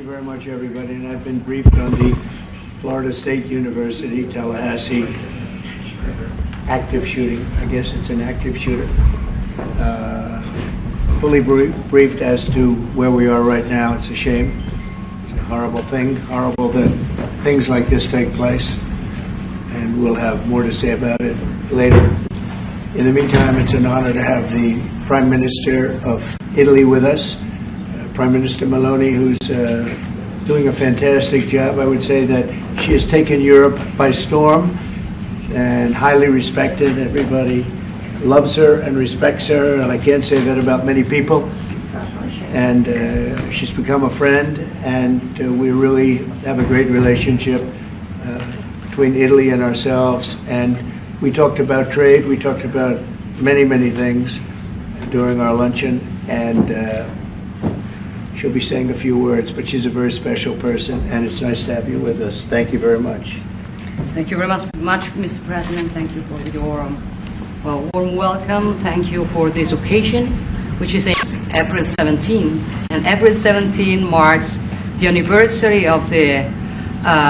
Thank you very much, everybody. And I've been briefed on the Florida State University, Tallahassee active shooting. I guess it's an active shooter. Fully briefed as to where we are right now. It's a shame. It's a horrible thing. Horrible that things like this take place. And we'll have more to say about it later. In the meantime, it's an honor to have the Prime Minister of Italy with us, Prime Minister Meloni, who's doing a fantastic job. I would say that she has taken Europe by storm and highly respected. Everybody loves her and respects her, and I can't say that about many people. And she's become a friend, and we really have a great relationship between Italy and ourselves. And we talked about trade, we talked about many, many things during our luncheon, and she'll be saying a few words, but she's a very special person, and it's nice to have you with us. Thank you very much. Thank you very much, Mr. President. Thank you for your warm welcome. Thank you for this occasion, which is April 17. And April 17 marks the anniversary of the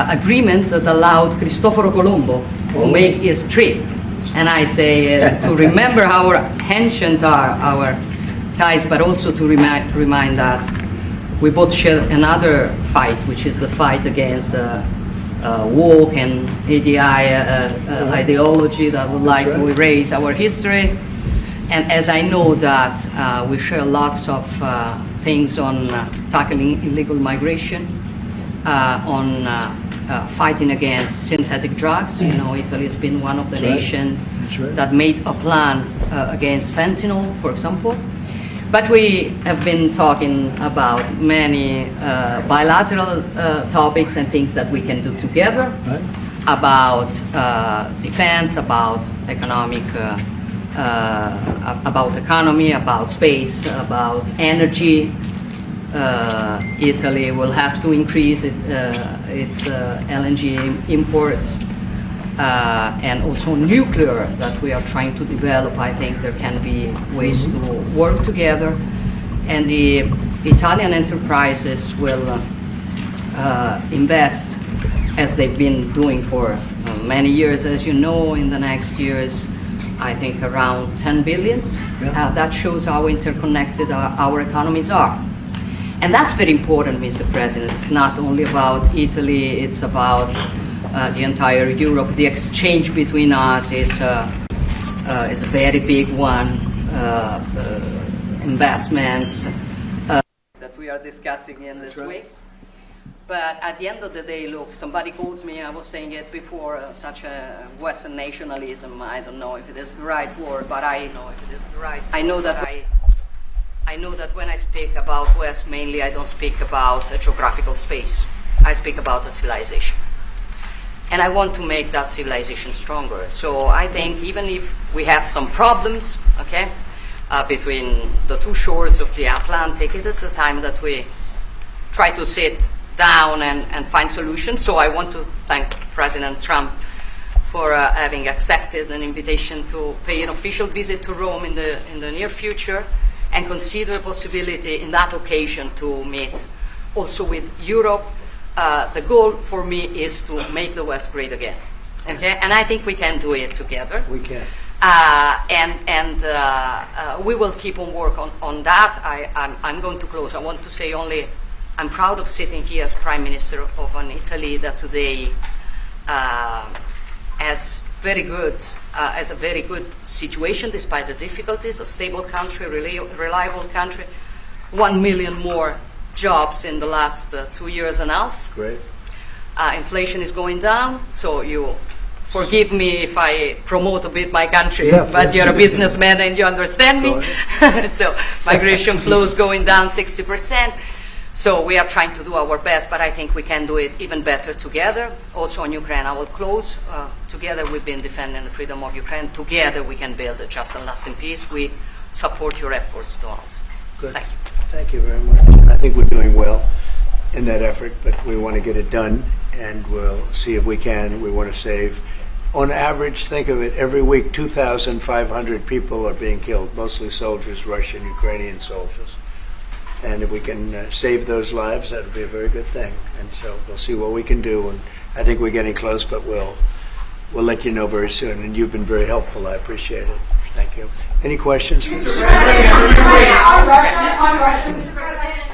agreement that allowed Cristoforo Colombo to make his trip. And I say to remember how ancient are our ties, but also to remind that we both share another fight, which is the fight against the woke and ADI ideology that would like to erase our history. And as I know that we share lots of things on tackling illegal migration, on fighting against synthetic drugs. You know, Italy has been one of the nations that made a plan against fentanyl, for example. But we have been talking about many bilateral topics and things that we can do together, about defense, about economic, about economy, about space, about energy. Italy will have to increase its LNG imports, and also nuclear that we are trying to develop. I think there can be ways to work together, and the Italian enterprises will invest as they've been doing for many years. As you know, in the next years, I think around 10 billion. That shows how interconnected our economies are. And that's very important, Mr. President. It's not only about Italy, it's about the entire Europe. The exchange between us is a very big one. Investments that we are discussing in these weeks. But at the end of the day, look, somebody calls me, I was saying it before, such a Western nationalism. I don't know if it is the right word, but I know that when I speak about West, mainly I don't speak about a geographical space. I speak about a civilization. And I want to make that civilization stronger. So I think even if we have some problems, okay, between the two shores of the Atlantic, it is the time that we try to sit down and find solutions. So I want to thank President Trump for having accepted an invitation to pay an official visit to Rome in the near future, and consider the possibility in that occasion to meet also with Europe. The goal for me is to make the West great again, okay? And I think we can do it together. We can. We will keep on work on that. I'm going to close. I want to say only, I'm proud of sitting here as Prime Minister of an Italy that today has a very good situation despite the difficulties, a stable country, reliable country, 1 million more jobs in the last 2 years and a half. Great. Inflation is going down, so you forgive me if I promote a bit my country, but you're a businessman and you understand me. So migration flows going down 60%. So we are trying to do our best, but I think we can do it even better together. Also on Ukraine, I will close. Together we've been defending the freedom of Ukraine. Together we can build a just and lasting peace. We support your efforts, Donald. Good. Thank you. Thank you very much. I think we're doing well in that effort, but we want to get it done, and we'll see if we can. We want to save. On average, think of it, every week 2,500 people are being killed, mostly soldiers, Russian, Ukrainian soldiers. And if we can save those lives, that would be a very good thing. And so we'll see what we can do. And I think we're getting close, but we'll let you know very soon. And you've been very helpful. I appreciate it. Thank you. Any questions? Mr. President,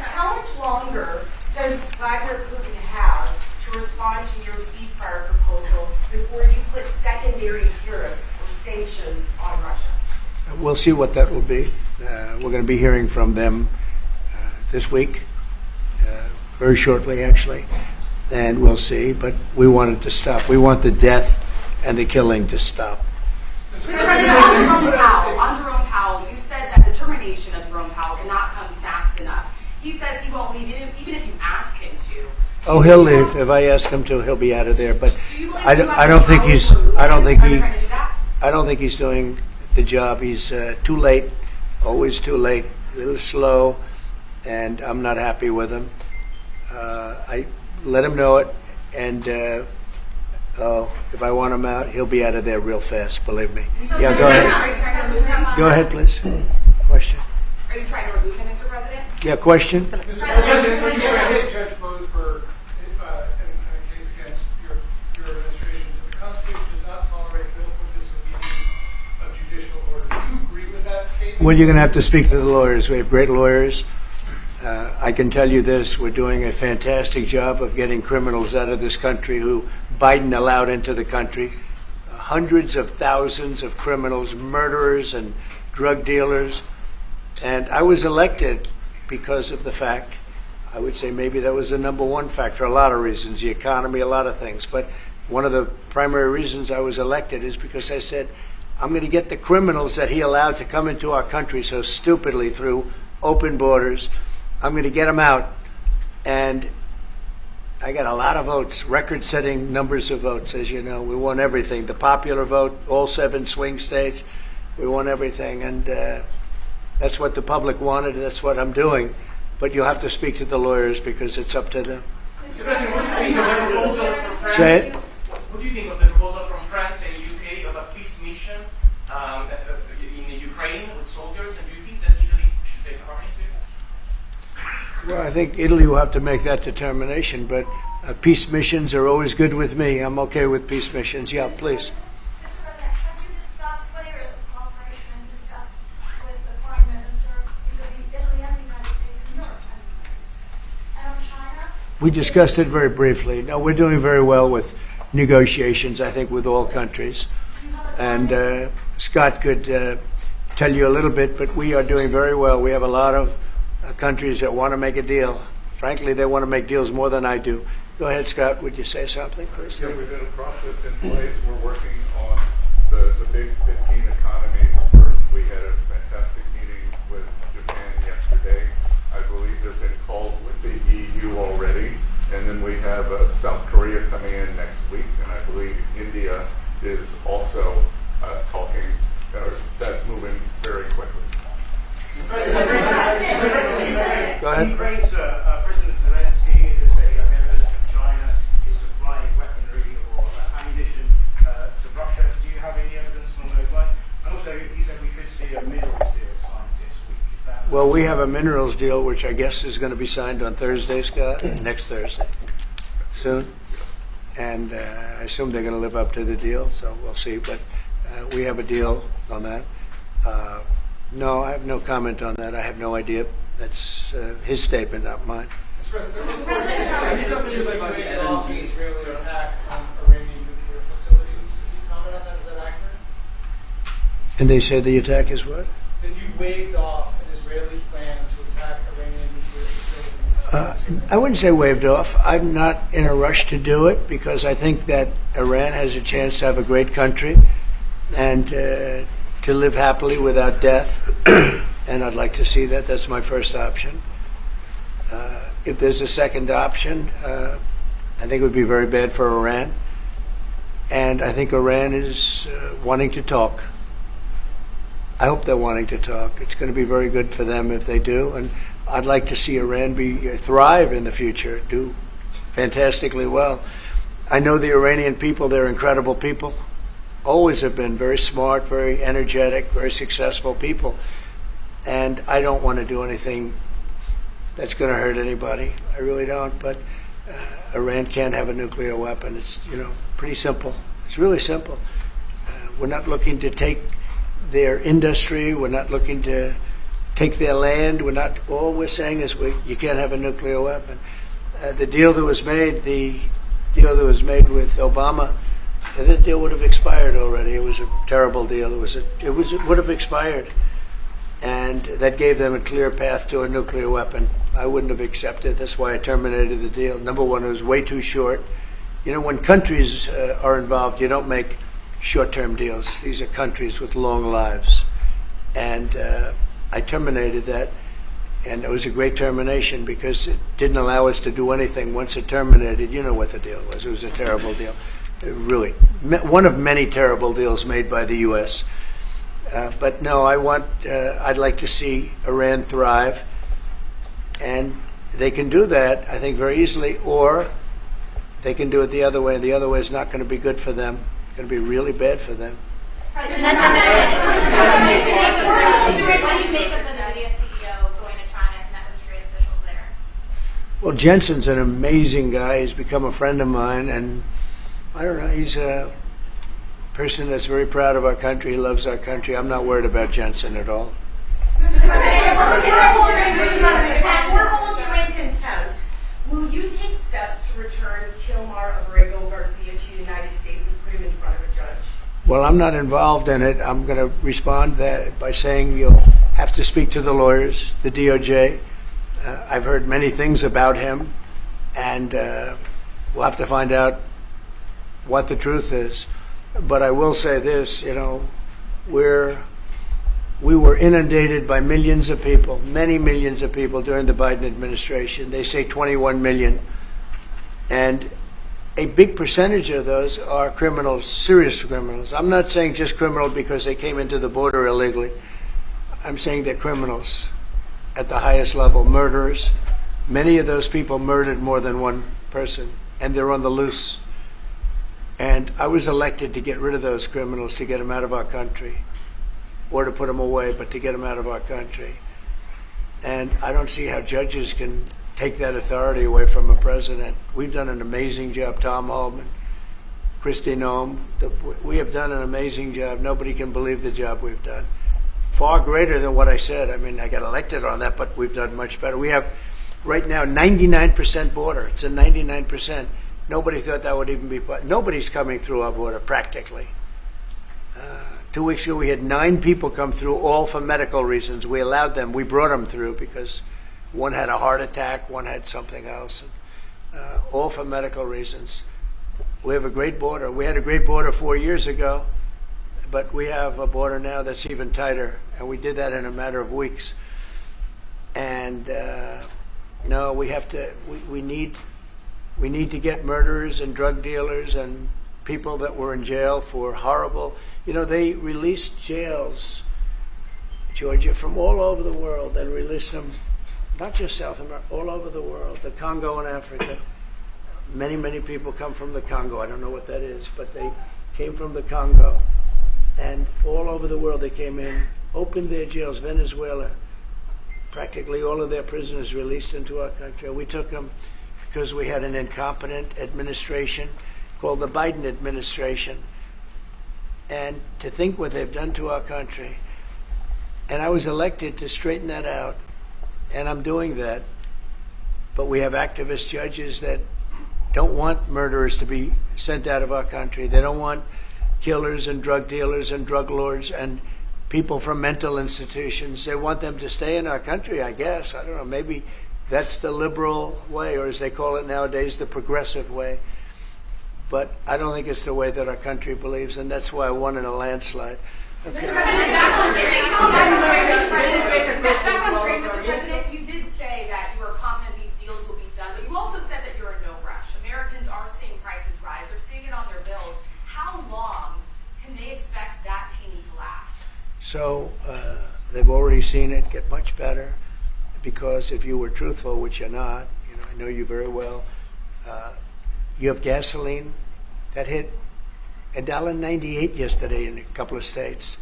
how much longer does Vladimir Putin have to respond to your ceasefire proposal before you put secondary tariffs or sanctions on Russia? We'll see what that will be. We're going to be hearing from them this week, very shortly actually, and we'll see. But we want it to stop. We want the death and the killing to stop. Mr. President, on Jerome Powell, you said that the termination of Jerome Powell cannot come fast enough. He says he won't leave, even if you ask him to. Oh, he'll leave. If I ask him to, he'll be out of there. But I don't think he's doing the job. He's too late, always too late, a little slow, and I'm not happy with him. I let him know it, and if I want him out, he'll be out of there real fast, believe me. Yeah, go ahead. Go ahead, please. Question? Are you trying to remove him, Mr. President? Yeah, question? Mr. President, when you hit Judge Boasberg in a case against your administration, so the Constitution does not tolerate willful disobedience of judicial order. Do you agree with that statement? Well, you're going to have to speak to the lawyers. We have great lawyers. I can tell you this, we're doing a fantastic job of getting criminals out of this country who Biden allowed into the country. Hundreds of thousands of criminals, murderers and drug dealers. And I was elected because of the fact, I would say maybe that was the number one fact for a lot of reasons, the economy, a lot of things. But one of the primary reasons I was elected is because I said, I'm going to get the criminals that he allowed to come into our country so stupidly through open borders. I'm going to get them out. And I got a lot of votes, record-setting numbers of votes, as you know. We won everything. The popular vote, all 7 swing states, we won everything. And that's what the public wanted, and that's what I'm doing. But you'll have to speak to the lawyers because it's up to them. Mr. President, what do you think of the proposal from France? Say it? What do you think of the proposal from France and UK of a peace mission in Ukraine with soldiers? And do you think that Italy should take part in it? Well, I think Italy will have to make that determination, but peace missions are always good with me. I'm okay with peace missions. Yeah, please. Mr. President, have you discussed what areas of cooperation and discussed with the Prime Minister vis-a-vis Italy and the United States and Europe and the United States? And on China? We discussed it very briefly. No, we're doing very well with negotiations, I think, with all countries. And Scott could tell you a little bit, but we are doing very well. We have a lot of countries that want to make a deal. Frankly, they want to make deals more than I do. Go ahead, Scott. Would you say something, please? Yeah, we've got a process in place. We're working on the big 15 economies first. We had a fantastic meeting with Japan yesterday. I believe they've been called with the EU already. And then we have South Korea coming in next week. And I believe India is also talking. That's moving very quickly. Go ahead. Ukraine's President Zelensky has evidence that China is supplying weaponry or ammunition to Russia. Do you have any evidence along those lines? And also, he said we could see a minerals deal signed this week. Is that? Well, we have a minerals deal, which I guess is going to be signed on Thursday, Scott, next Thursday, soon. And I assume they're going to live up to the deal, so we'll see. But we have a deal on that. No, I have no comment on that. I have no idea. That's his statement, not mine. Mr. President, there were reports that you waved off the Israeli attack on Iranian nuclear facilities. Can you comment on that? Is that accurate? And they said the attack is what? That you waved off an Israeli plan to attack Iranian nuclear facilities. I wouldn't say waved off. I'm not in a rush to do it because I think that Iran has a chance to have a great country and to live happily without death. And I'd like to see that. That's my first option. If there's a second option, I think it would be very bad for Iran. And I think Iran is wanting to talk. I hope they're wanting to talk. It's going to be very good for them if they do. And I'd like to see Iran thrive in the future, do fantastically well. I know the Iranian people, they're incredible people. Always have been very smart, very energetic, very successful people. And I don't want to do anything that's going to hurt anybody. I really don't. But Iran can't have a nuclear weapon. It's, pretty simple. It's really simple. We're not looking to take their industry. We're not looking to take their land. All we're saying is you can't have a nuclear weapon. The deal that was made with Obama, that deal would have expired already. It was a terrible deal. It would have expired, and that gave them a clear path to a nuclear weapon. I wouldn't have accepted. That's why I terminated the deal. Number one, it was way too short. When countries are involved, you don't make short-term deals. These are countries with long lives, and I terminated that. And it was a great termination because it didn't allow us to do anything. Once it terminated, you know what the deal was. It was a terrible deal. Really, one of many terrible deals made by the U.S. But no, I'd like to see Iran thrive. And they can do that, I think, very easily, or they can do it the other way. And the other way is not going to be good for them. It's going to be really bad for them. What do you make of the Nvidia CEO going to China and met with trade officials there? Well, Jensen's an amazing guy. He's become a friend of mine, and I don't know, he's a person that's very proud of our country. He loves our country. I'm not worried about Jensen at all. Mr. President, before hold you in contempt, will you take steps to return Kilmar Abrego Garcia to the United States and put him in front of a judge? Well, I'm not involved in it. I'm going to respond by saying you'll have to speak to the lawyers, the DOJ. I've heard many things about him, and we'll have to find out what the truth is. But I will say this, we were inundated by millions of people, many millions of people during the Biden administration. They say 21 million. And a big percentage of those are criminals, serious criminals. I'm not saying just criminal because they came into the border illegally. I'm saying they're criminals at the highest level, murderers. Many of those people murdered more than one person, and they're on the loose. And I was elected to get rid of those criminals, to get them out of our country, or to put them away, but to get them out of our country. And I don't see how judges can take that authority away from a president. We've done an amazing job, Tom Homan, Kristi Noem. We have done an amazing job. Nobody can believe the job we've done. Far greater than what I said. I mean, I got elected on that, but we've done much better. We have, right now, 99% border. It's a 99%. Nobody thought that would even be, nobody's coming through our border, practically. 2 weeks ago, we had 9 people come through, all for medical reasons. We allowed them. We brought them through because one had a heart attack, one had something else, all for medical reasons. We have a great border. We had a great border 4 years ago, but we have a border now that's even tighter, and we did that in a matter of weeks. And no, we have to. We need to get murderers and drug dealers and people that were in jail for horrible. They released jails, Georgia, from all over the world, and released them, not just South America, all over the world, the Congo and Africa. Many, many people come from the Congo. I don't know what that is, but they came from the Congo. And all over the world they came in, opened their jails. Venezuela, practically all of their prisoners released into our country. We took them because we had an incompetent administration called the Biden administration. And to think what they've done to our country. And I was elected to straighten that out, and I'm doing that. But we have activist judges that don't want murderers to be sent out of our country. They don't want killers and drug dealers and drug lords and people from mental institutions. They want them to stay in our country, I guess. I don't know, maybe that's the liberal way, or as they call it nowadays, the progressive way. But I don't think it's the way that our country believes, and that's why I won in a landslide. Okay. Back on train, Mr. President, you did say that you are confident these deals will be done, but you also said that you're in no rush. Americans are seeing prices rise. They're seeing it on their bills. How long can they expect that pain to last? So they've already seen it get much better, because if you were truthful, which you're not, I know you very well, you have gasoline that hit $1.98 yesterday in a couple of states.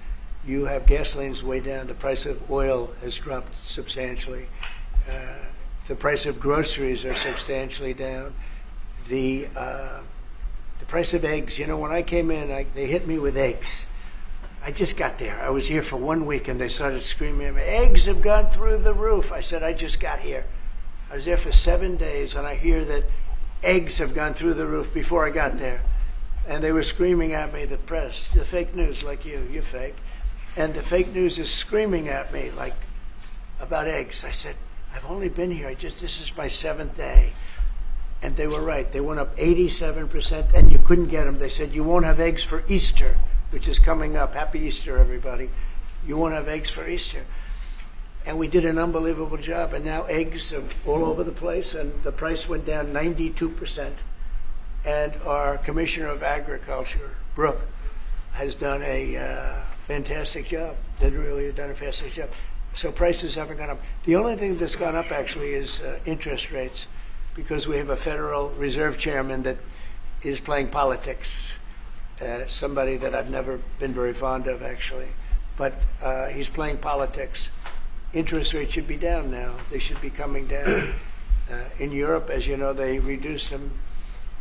You have gasoline's way down. The price of oil has dropped substantially. The price of groceries are substantially down. The price of eggs, you know, when I came in, they hit me with eggs. I just got there. I was here for 1 week and they started screaming at me, eggs have gone through the roof. I said, I just got here. I was there for 7 days and I hear that eggs have gone through the roof before I got there. And they were screaming at me, the press, the fake news like you're fake. And the fake news is screaming at me like about eggs. I said, I've only been here, this is my 7th day. And they were right. They went up 87% and you couldn't get them. They said, you won't have eggs for Easter, which is coming up. Happy Easter, everybody. You won't have eggs for Easter. And we did an unbelievable job. And now eggs are all over the place. And the price went down 92%. And our Commissioner of Agriculture, Brooke, has done a fantastic job. They really have done a fantastic job. So prices haven't gone up. The only thing that's gone up, actually, is interest rates, because we have a Federal Reserve Chairman that is playing politics. Somebody that I've never been very fond of, actually. But he's playing politics. Interest rates should be down now. They should be coming down. In Europe, as you know, they reduced them,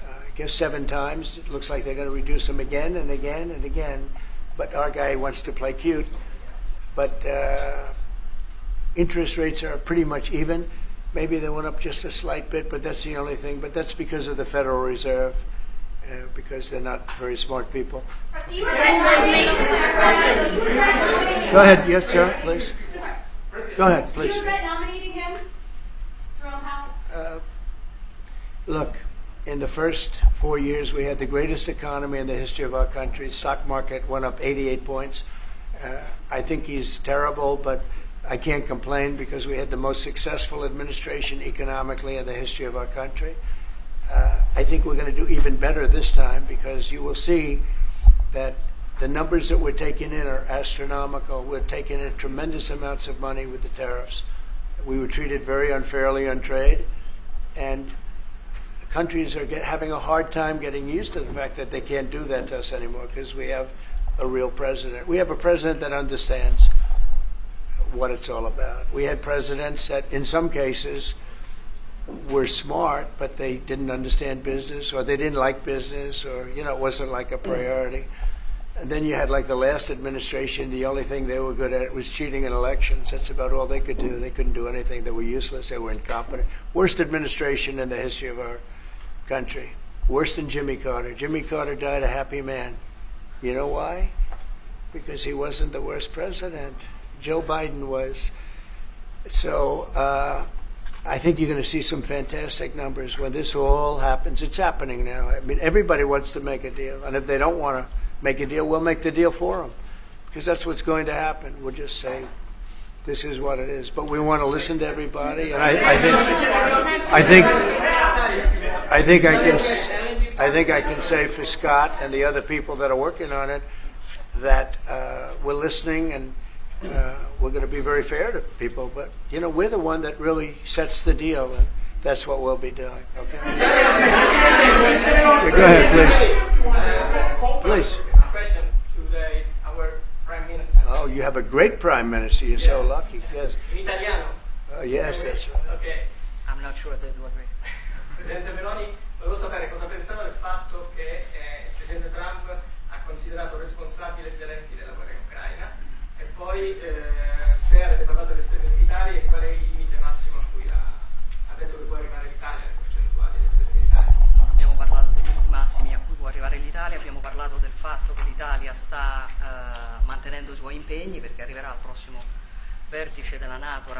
I guess 7 times. It looks like they're going to reduce them again and again and again. But our guy wants to play cute. But interest rates are pretty much even. Maybe they went up just a slight bit, but that's the only thing. But that's because of the Federal Reserve, because they're not very smart people. Do you regret Go ahead. Yes, sir, please. Go ahead, please. Do you regret nominating him, Jerome Powell? Look, in the first 4 years, we had the greatest economy in the history of our country. Stock market went up 88 points. I think he's terrible, but I can't complain because we had the most successful administration economically in the history of our country. I think we're going to do even better this time because you will see that the numbers that we're taking in are astronomical. We're taking in tremendous amounts of money with the tariffs. We were treated very unfairly on trade, and countries are having a hard time getting used to the fact that they can't do that to us anymore because we have a real president. We have a president that understands what it's all about. We had presidents that in some cases were smart, but they didn't understand business, or they didn't like business, or it wasn't like a priority. And then you had like the last administration, the only thing they were good at was cheating in elections. That's about all they could do. They couldn't do anything. They were useless. They were incompetent. Worst administration in the history of our country. Worse than Jimmy Carter. Jimmy Carter died a happy man. You know why? Because he wasn't the worst president. Joe Biden was. So I think you're going to see some fantastic numbers when this all happens. It's happening now. I mean, everybody wants to make a deal. And if they don't want to make a deal, we'll make the deal for them. Because that's what's going to happen. We'll just say, this is what it is. But we want to listen to everybody. And I think I can say for Scott and the other people that are working on it that we're listening and we're going to be very fair to people. But, we're the one that really sets the deal, and that's what we'll be doing. Okay? Yeah, go ahead, please. Please. A question to our Prime Minister. Oh, you have a great Prime Minister. You're so lucky. Yes. In italiano? Yes, that's right. Ok. I'm not sure they do agree. Presidente Meloni, volevo sapere cosa pensava del fatto che il Presidente Trump ha considerato responsabile Zelensky della guerra in Ucraina e poi se avete parlato delle spese militari e qual è il limite massimo a cui ha detto che può arrivare l'Italia, le percentuali delle spese militari. Non abbiamo parlato dei limiti massimi a cui può arrivare l'Italia, abbiamo parlato del fatto che l'Italia sta mantenendo i suoi impegni perché arriverà al prossimo vertice della NATO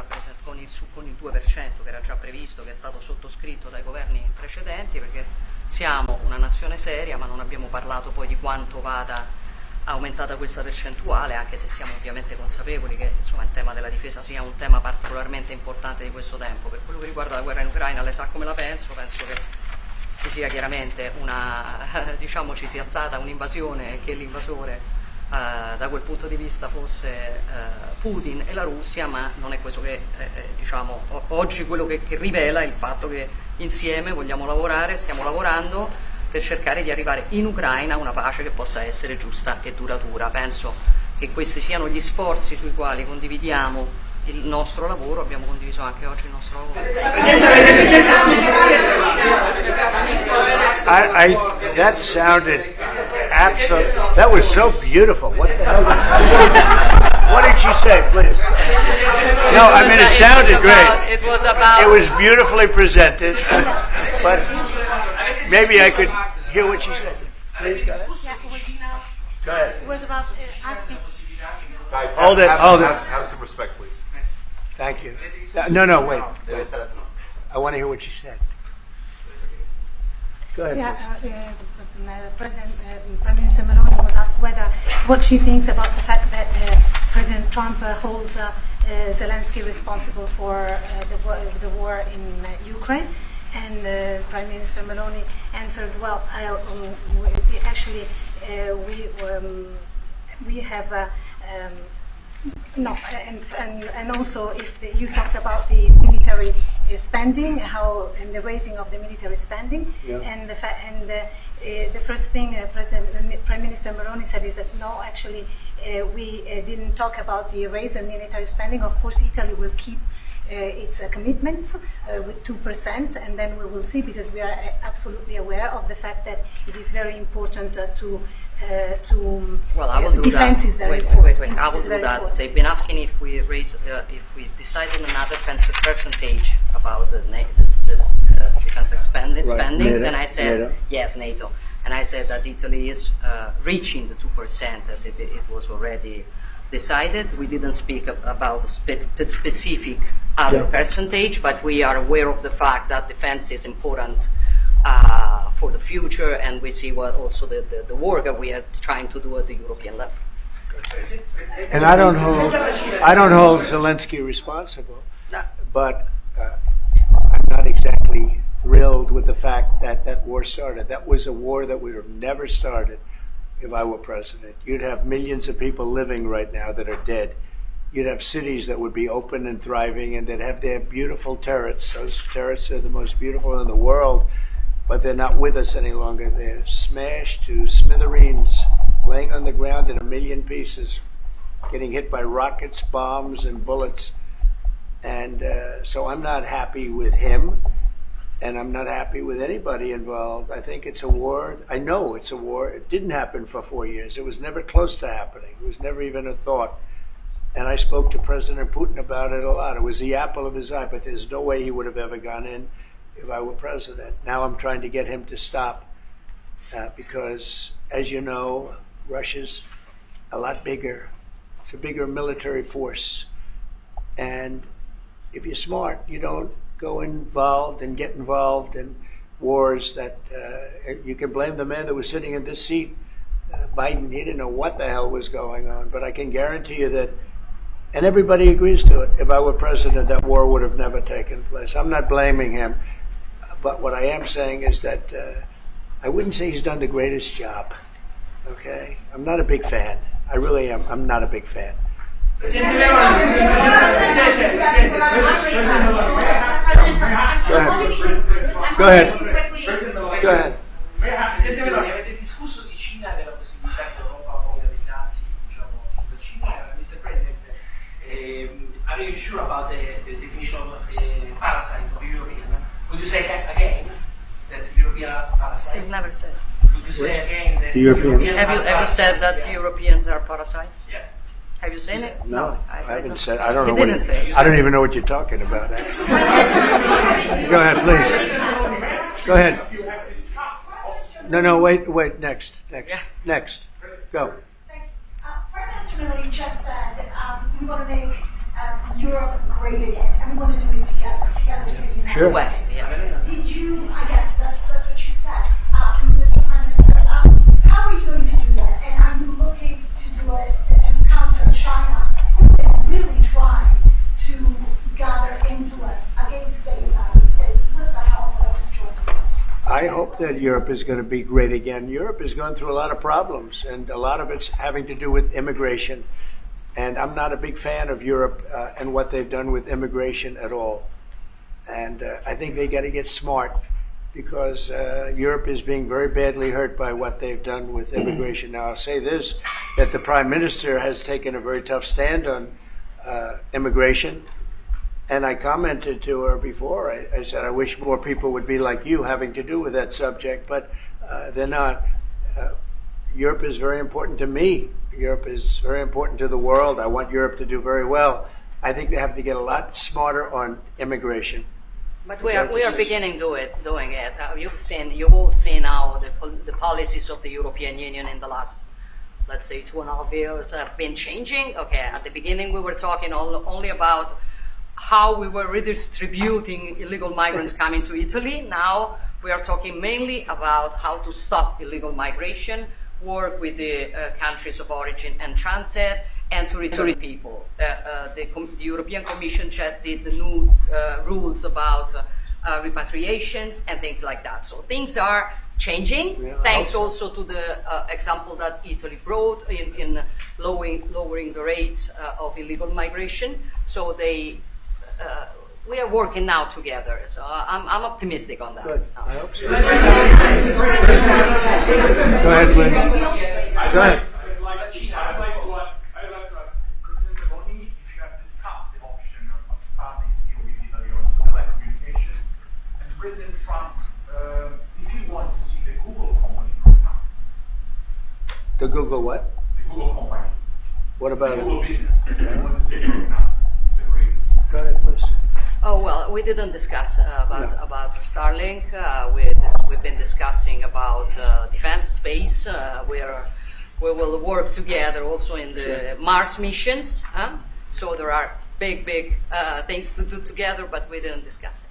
con il 2% che era già previsto, che è stato sottoscritto dai governi precedenti, perché siamo una nazione seria, ma non abbiamo parlato poi di quanto vada aumentata questa percentuale, anche se siamo ovviamente consapevoli che il tema della difesa sia un tema particolarmente importante di questo tempo. Per quello che riguarda la guerra in Ucraina, lei sa come la penso che ci sia chiaramente ci sia stata un'invasione e che l'invasore da quel punto di vista fosse Putin e la Russia, ma non è questo che oggi quello che rivela è il fatto che insieme vogliamo lavorare, stiamo lavorando per cercare di arrivare in Ucraina a una pace che possa essere giusta e duratura. Penso che questi siano gli sforzi sui quali condividiamo il nostro lavoro, abbiamo condiviso anche oggi il nostro lavoro. That sounded that was so beautiful. What the hell what did she say, please? No, I mean, it sounded great. It was about... It was beautifully presented, but maybe I could hear what she said. Please, go ahead. Yeah, Go ahead. it was about asking. Guys, Hold it, hold it. Have some respect, please. Thank you. No, wait. I want to hear what she said. Go ahead. Yeah, Prime Minister Meloni was asked what she thinks about the fact that President Trump holds Zelensky responsible for the war in Ukraine. And Prime Minister Meloni answered, "Well, we have no, and also if you talked about the military spending, and the raising of the military spending, Yeah. and the first thing Prime Minister Meloni said is that no, actually, we didn't talk about the raise in military spending. Of course, Italy will keep its commitments with 2%, and then we will see, because we are absolutely aware of the fact that it is very important to Well, I will do defense that. is very Wait. important. I will It's do very that. important. They've been asking if we decided another percentage about the defense spendings, NATO, and I said NATO. yes, NATO, and I said that Italy is reaching the 2% as it was already decided. We didn't speak about a specific other Yeah. percentage, but we are aware of the fact that defense is important for the future, and we see what also the work that we are trying to do at the European level. And I don't hold Zelensky responsible, No. but I'm not exactly thrilled with the fact that that war started. That was a war that would have never started if I were president. You'd have millions of people living right now that are dead. You'd have cities that would be open and thriving, and they'd have their beautiful turrets. Those turrets are the most beautiful in the world, but they're not with us any longer. They're smashed to smithereens, laying on the ground in a million pieces, getting hit by rockets, bombs, and bullets. And so I'm not happy with him, and I'm not happy with anybody involved. I think it's a war. I know it's a war. It didn't happen for 4 years. It was never close to happening. It was never even a thought. And I spoke to President Putin about it a lot. It was the apple of his eye, but there's no way he would have ever gone in if I were president. Now I'm trying to get him to stop because, as you know, Russia's a lot bigger. It's a bigger military force. And if you're smart, you don't go involved and get involved in wars that you can blame the man that was sitting in this seat, Biden. He didn't know what the hell was going on. But I can guarantee you that, and everybody agrees to it, if I were president, that war would have never taken place. I'm not blaming him. But what I am saying is that I wouldn't say he's done the greatest job. Okay? I'm not a big fan. I really am. I'm not a big fan. Go ahead. Go ahead. Presidente Meloni, avete discusso di Cina, della possibilità che l'Europa ponga dei dazi, diciamo, sulla Cina. Mr. President, are you sure about the definition of parasite of European? Could you say again that European parasite? It's never said. Could you say again that European. Have you said that Europeans are parasites? Yeah. Have you seen it? No, I haven't said. I don't He know. What didn't say it. I don't even know what you're talking about. Go ahead, please. Go ahead. No, wait. Next. Go. Prime Minister Meloni just said we want to make Europe great again, and we want to do it together with the United Sure. The West, yeah. Did you? I guess that's what you said, Mr. Prime Minister. How are you going to do that? And are you looking to do it to counter China, who is really trying to gather influence against the United States with the help of this joint? I hope that Europe is going to be great again. Europe is going through a lot of problems, and a lot of it's having to do with immigration. And I'm not a big fan of Europe and what they've done with immigration at all. And I think they got to get smart, because Europe is being very badly hurt by what they've done with immigration. Now, I'll say this, that the Prime Minister has taken a very tough stand on immigration. And I commented to her before, I said, I wish more people would be like you having to do with that subject, but they're not. Europe is very important to me. Europe is very important to the world. I want Europe to do very well. I think they have to get a lot smarter on immigration. But we are beginning doing it. You've all seen now the policies of the European Union in the last, let's say, 2.5 years have been changing. Okay, at the beginning we were talking only about how we were redistributing illegal migrants coming to Italy. Now we are talking mainly about how to stop illegal migration, work with the countries of origin and transit, and to return people. The European Commission just did the new rules about repatriations and things like that. So things are changing, thanks also to the example that Italy brought in lowering the rates of illegal migration. So we are working now together. So I'm optimistic on that. Good. I hope so. Go ahead, Liz. Go ahead. I'd like to ask President Meloni if you have discussed the option of starting a deal with Italy on satellite communications, and President Trump, if you want to see the Google company grow up. The Google what? The Google company. What about the Google it? business. If you want to see it growing up. Separate. Go ahead, please. Oh, well, we didn't discuss about Starlink. We've been discussing about defense space. We will work together also in the Mars missions. So there are big things to do together, but we didn't discuss it.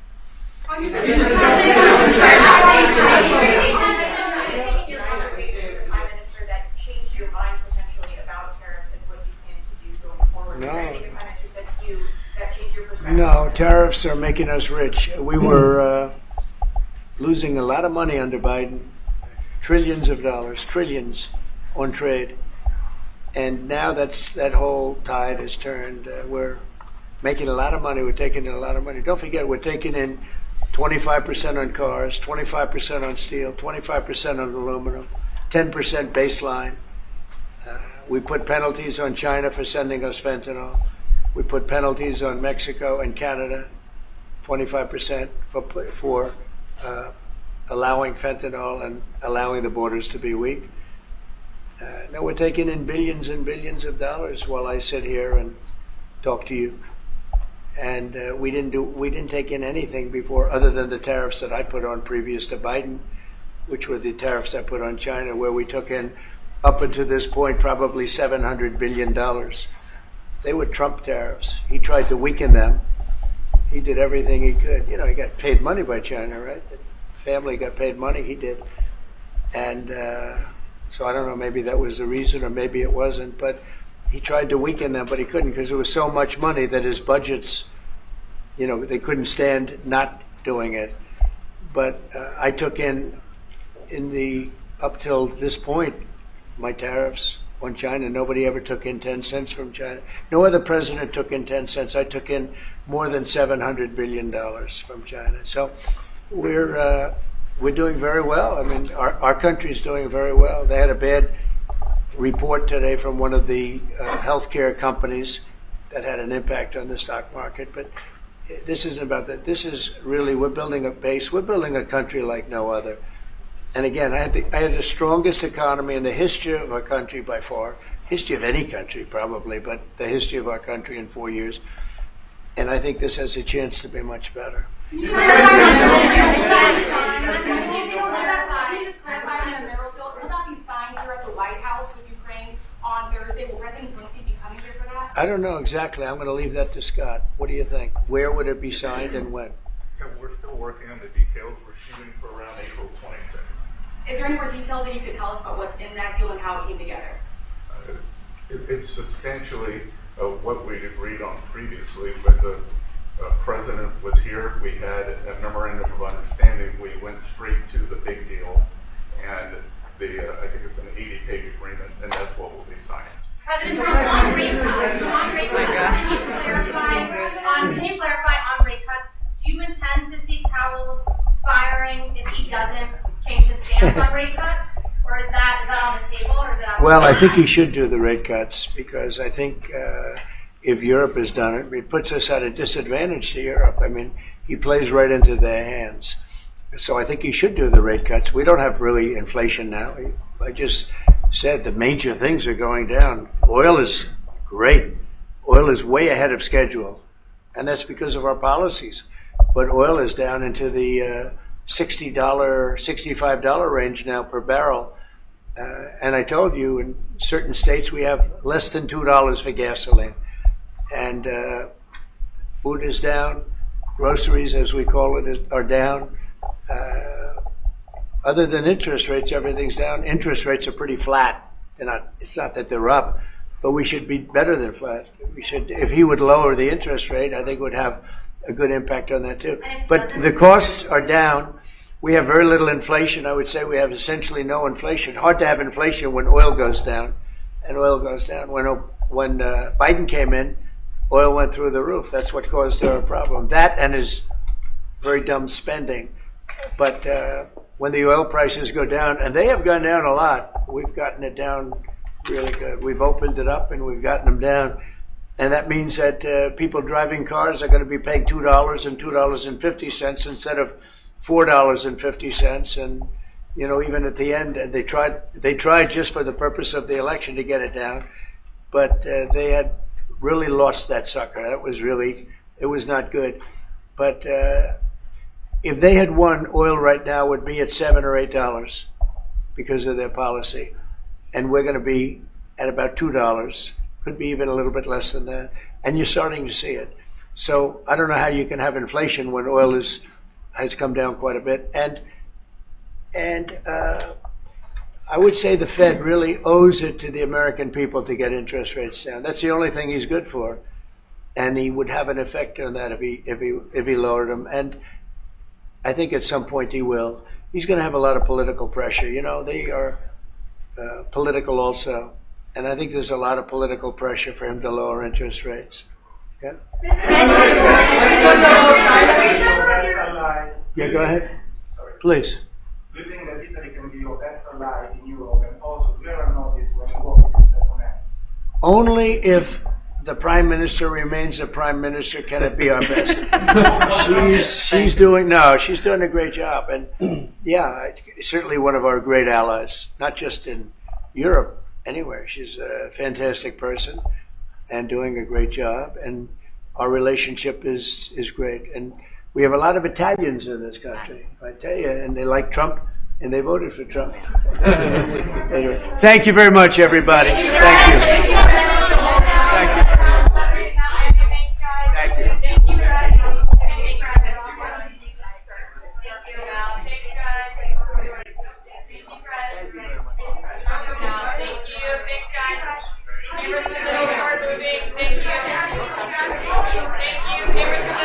Changed your mind potentially about tariffs and what you plan to do going forward? No. Is there anything the Prime Minister said to you that changed your perspective? No, tariffs are making us rich. We were losing a lot of money under Biden, trillions of dollars, trillions on trade. And now that whole tide has turned. We're making a lot of money. We're taking in a lot of money. Don't forget, we're taking in 25% on cars, 25% on steel, 25% on aluminum, 10% baseline. We put penalties on China for sending us fentanyl. We put penalties on Mexico and Canada, 25% for allowing fentanyl and allowing the borders to be weak. Now we're taking in billions and billions of dollars while I sit here and talk to you. And we didn't take in anything before, other than the tariffs that I put on previous to Biden, which were the tariffs I put on China, where we took in, up until this point, probably $700 billion. They were Trump tariffs. He tried to weaken them. He did everything he could. You know, he got paid money by China, right? The family got paid money, he did. And so I don't know, maybe that was the reason, or maybe it wasn't, but he tried to weaken them, but he couldn't, because there was so much money that his budgets, you know, they couldn't stand not doing it. But I took in up till this point, my tariffs on China. Nobody ever took in 10 cents from China. No other president took in 10 cents. I took in more than $700 billion from China. So we're doing very well. I mean, our country's doing very well. They had a bad report today from one of the healthcare companies that had an impact on the stock market. But this isn't about that. This is really, we're building a base. We're building a country like no other. And again, I had the strongest economy in the history of our country by far, history of any country probably, but the history of our country in 4 years. And I think this has a chance to be much better. Can you just clarify on the mineral bill? Will that be signed here at the White House with Ukraine on Thursday? Will President Zelensky be coming here for that? I don't know exactly. I'm going to leave that to Scott. What do you think? Where would it be signed and when? Yeah, we're still working on the details. We're shooting for around April 26th. Is there any more detail that you could tell us about what's in that deal and how it came together? It's substantially what we'd agreed on previously. When the president was here, we had a memorandum of understanding. We went straight to the big deal, and I think it's an 80-page agreement, and that's what will be signed. President Trump, on rate cuts, can you clarify on rate cuts? Do you intend to see Powell's firing if he doesn't change his stance on rate cuts? Or is that on the table? Or is it Well, I think he should do the rate cuts, because I think if Europe has done it. It puts us at a disadvantage to Europe. I mean, he plays right into their hands. So I think he should do the rate cuts. We don't have really inflation now. I just said the major things are going down. Oil is great. Oil is way ahead of schedule, and that's because of our policies. But oil is down into the $60, $65 range now per barrel. And I told you, in certain states we have less than $2 for gasoline. And food is down. Groceries, as we call it, are down. Other than interest rates, everything's down. Interest rates are pretty flat. It's not that they're up, but we should be better than flat. We should, if he would lower the interest rate, I think it would have a good impact on that too. But the costs are down. We have very little inflation. I would say we have essentially no inflation. Hard to have inflation when oil goes down, and oil goes down. When Biden came in, oil went through the roof. That's what caused our problem. That and his very dumb spending. But when the oil prices go down, and they have gone down a lot, we've gotten it down really good. We've opened it up and we've gotten them down. And that means that people driving cars are going to be paying $2 and $2.50 instead of $4.50. And, you know, even at the end, they tried just for the purpose of the election to get it down. But they had really lost that sucker. That was really, it was not good. But if they had won, oil right now would be at $7 or $8 because of their policy. And we're going to be at about $2. Could be even a little bit less than that. And you're starting to see it. So I don't know how you can have inflation when oil has come down quite a bit. And I would say the Fed really owes it to the American people to get interest rates down. That's the only thing he's good for. And he would have an effect on that if he lowered them. And I think at some point he will. He's going to have a lot of political pressure. You know, they are political also. And I think there's a lot of political pressure for him to lower interest rates. Yeah? Yeah, go ahead. Please. Do you think that Italy can be your best ally in Europe? And also, do you ever notice when you work with your opponents? Only if the Prime Minister remains the Prime Minister can it be our best. she's doing a great job. And yeah, certainly one of our great allies, not just in Europe, anywhere. She's a fantastic person and doing a great job, and our relationship is great. And we have a lot of Italians in this country, I tell you, and they like Trump, and they voted for Trump. Anyway, thank you very much, everybody. Thank you.